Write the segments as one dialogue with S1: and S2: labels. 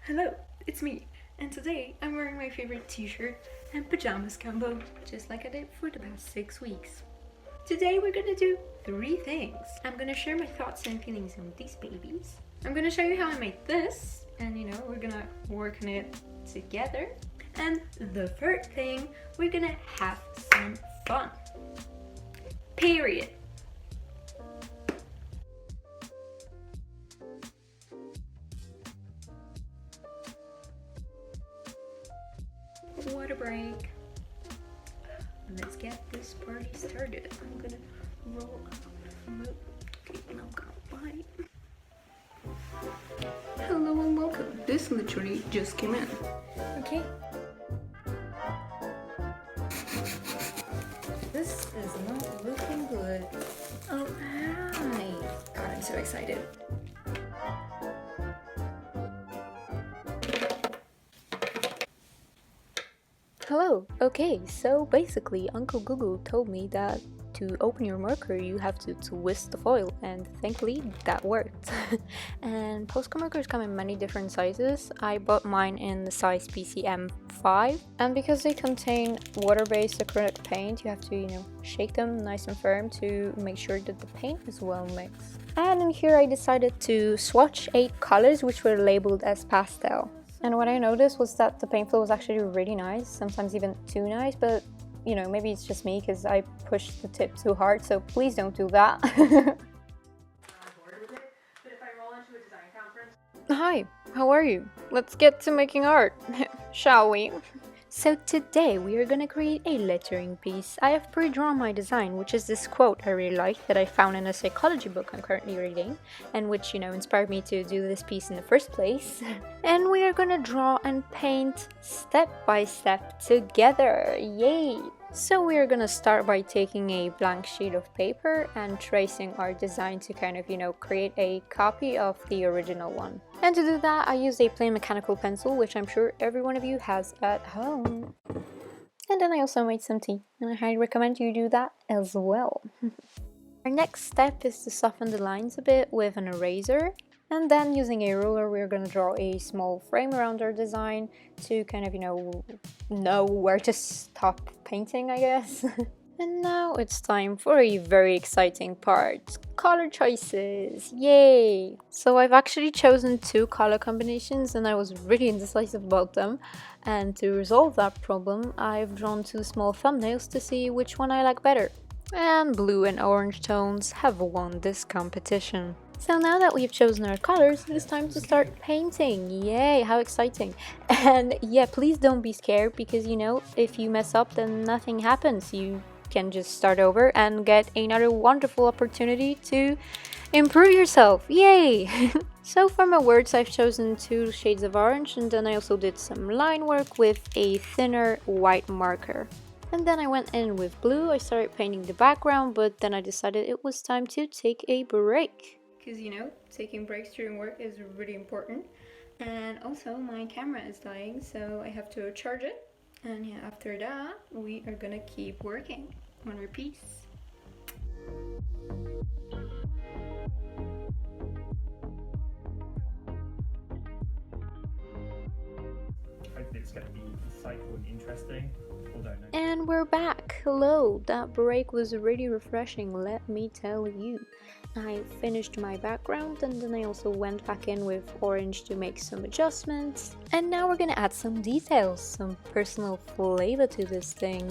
S1: Hello, it's me, and today I'm wearing my favorite t-shirt and pajamas combo, just like I did for the past 6 weeks. Today we're gonna do 3 things. I'm gonna share my thoughts and feelings on these babies. I'm gonna show you how I made this, and we're gonna work on it together. And the third thing, we're gonna have some fun. Period. Water break. Let's get this party started. I'm gonna roll up. Okay, now I'm gonna bite. Hello and welcome. This literally just came in. Okay. This is not looking good. Oh, hi. God, I'm so excited. Hello. Okay, so basically Uncle Google told me that to open your marker you have to twist the foil, and thankfully that worked. And posca markers come in many different sizes. I bought mine in the size PCM 5, and because they contain water-based acrylic paint, you have to shake them nice and firm to make sure that the paint is well mixed. And in here I decided to swatch 8 colors which were labeled as pastel. And what I noticed was that the paint flow was actually really nice, sometimes even too nice, but maybe it's just me because I pushed the tip too hard, so please don't do that. Hi, how are you? Let's get to making art, shall we? So today we are gonna create a lettering piece. I have pre-drawn my design, which is this quote I really like that I found in a psychology book I'm currently reading, and which inspired me to do this piece in the first place. And we are gonna draw and paint step by step together. Yay! So we are gonna start by taking a blank sheet of paper and tracing our design to kind of create a copy of the original one. And to do that I used a plain mechanical pencil, which I'm sure every one of you has at home. And then I also made some tea, and I highly recommend you do that as well. Our next step is to soften the lines a bit with an eraser. And then using a ruler we're going to draw a small frame around our design to kind of know where to stop painting, I guess. And now it's time for a very exciting part. Color choices! Yay! So I've actually chosen 2 color combinations and I was really indecisive about them. And to resolve that problem I've drawn 2 small thumbnails to see which one I like better. And blue and orange tones have won this competition. So now that we've chosen our colors, it's time to start painting. Yay, how exciting. And yeah, please don't be scared because if you mess up then nothing happens. You can just start over and get another wonderful opportunity to improve yourself. Yay! So for my words I've chosen 2 shades of orange, and then I also did some line work with a thinner white marker. And then I went in with blue. I started painting the background, but then I decided it was time to take a break. Because taking breaks during work is really important. And also my camera is dying, so I have to charge it. And yeah, after that we are gonna keep working on our piece.
S2: Hopefully it's going to be insightful and interesting.
S1: And we're back. Hello, that break was really refreshing, let me tell you. I finished my background and then I also went back in with orange to make some adjustments. And now we're gonna add some details, some personal flavor to this thing,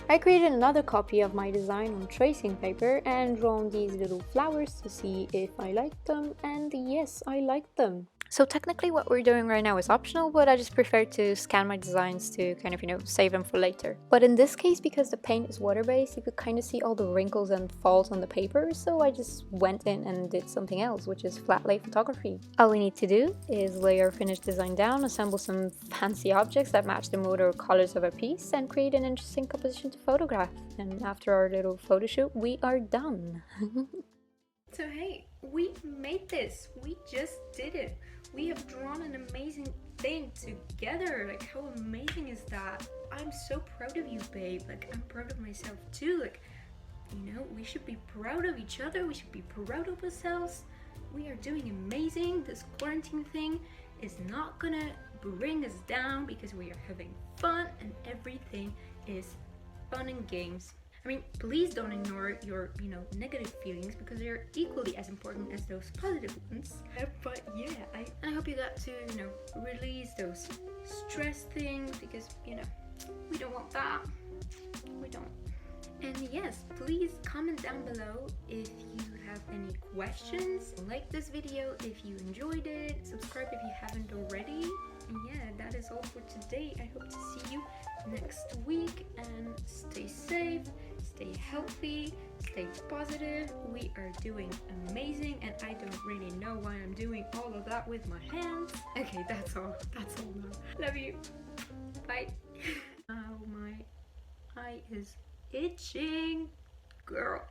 S1: I created another copy of my design on tracing paper and drawn these little flowers to see if I liked them, and yes, I liked them. So technically what we're doing right now is optional, but I just prefer to scan my designs to kind of, save them for later. But in this case, because the paint is water-based, you could kind of see all the wrinkles and faults on the paper, so I just went in and did something else, which is flat lay photography. All we need to do is lay our finished design down, assemble some fancy objects that match the mood or colors of a piece, and create an interesting composition to photograph. And after our little photo shoot, we are done. So hey, we made this! We just did it! We have drawn an amazing thing together. Like, how amazing is that? I'm so proud of you, babe. Like, I'm proud of myself too. Like, we should be proud of each other. We should be proud of ourselves. We are doing amazing. This quarantine thing is not gonna bring us down because we are having fun and everything is fun and games. I mean, please don't ignore your, negative feelings because they're equally as important as those positive ones. But yeah, I hope you got to, release those stress things because, we don't want that. We don't. And yes, please comment down below if you have any questions. Like this video if you enjoyed it. Subscribe if you haven't already. And yeah, that is all for today. I hope to see you next week and stay safe, stay healthy, stay positive. We are doing amazing and I don't really know why I'm doing all of that with my hands. Okay, that's all now. Love you. Bye. Oh, my eye is itching. Girl,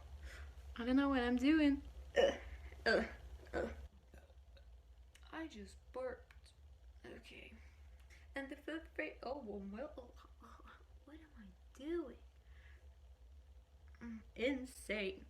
S1: I don't know what I'm doing. I just burped. Okay. And the fifth grade. Oh, well, what am I doing? Insane.